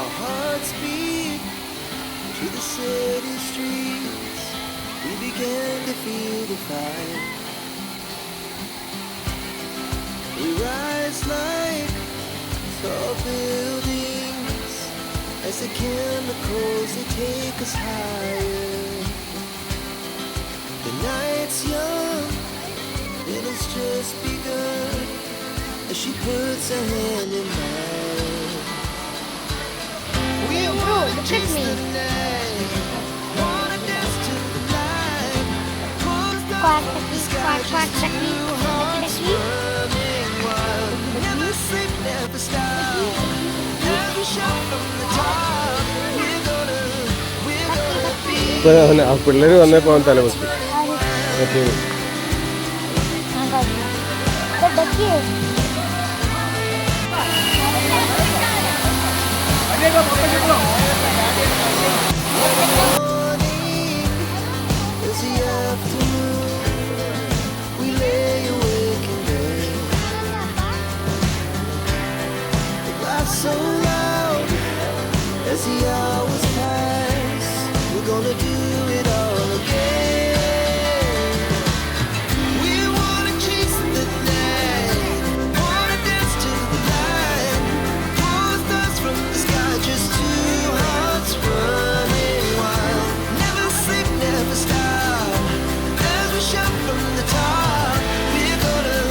Our hearts beat to the city streets. We began to feel the fire. We rise like tall buildings as the chemicals they take us higher. The night's young and it's just begun as she puts her hand in mine. We wanna chase the night, wanna dance to the light, pull the stars from the sky, just two hearts running wild. Never sleep, never stop, never shout from the top. We're gonna be. ആ പിള്ളേർ വന്നപ്പോൾ തലപൊക്കി So loud as the hours pass, we're gonna do it all again. We wanna chase the night, wanna dance to the light, pull the stars from the sky, just two hearts running wild. Never sleep, never stop, as we shout from the top. We're gonna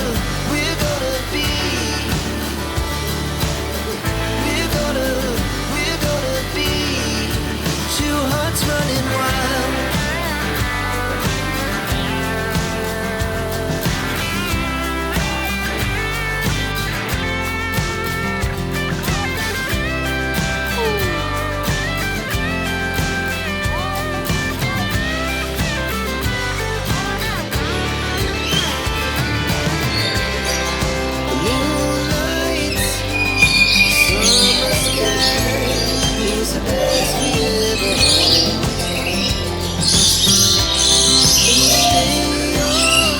be. We're gonna be two hearts running wild. The moonlight, summer sky, it was the best we ever had. Stay on,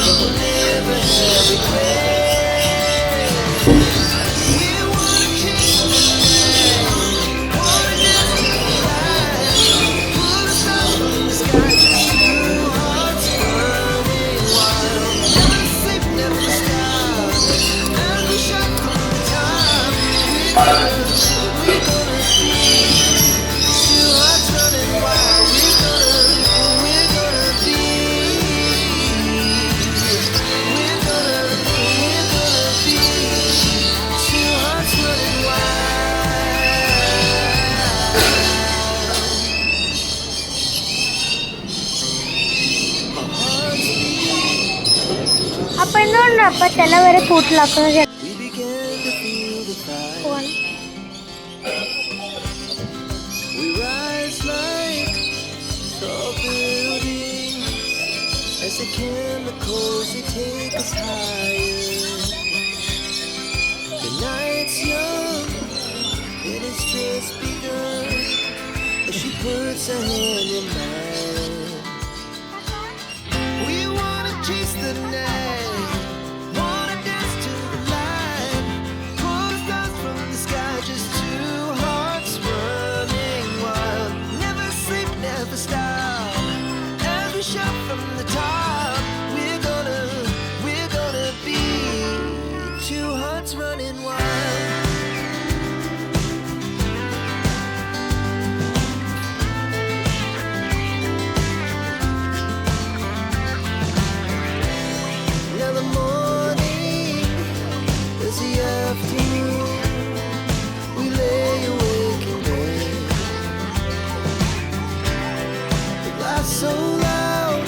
we'll never have regret. We wanna chase the night, wanna dance to the light, pull the stars from the sky, just two hearts running wild. Never sleep, never stop, as we shout from the top. We're gonna be two hearts running wild. We're gonna be. We're gonna be two hearts running wild. Our hearts beat. അപ്പൊ എന്തുകൊണ്ടാണ് അപ്പൊ ചിലവരെ കൂട്ടിലാക്കുന്നത്? We began to feel the fire. We rise like tall buildings as the chemicals they take us higher. The night's young and it's just begun as she puts her hand in mine. We wanna chase the night, wanna dance to the light, pull the stars from the sky, just two hearts running wild. Never sleep, never stop, as we shout from the top. We're gonna be two hearts running wild. Now the morning is the afternoon. We lay awake in bed. The laughs so loud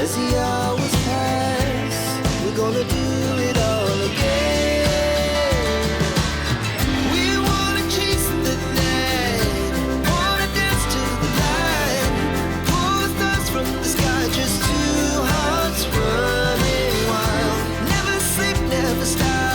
as the hours pass. We're gonna do it all again. We wanna chase the night, wanna dance to the light, pull the stars from the sky, just two hearts running wild. Never sleep, never stop.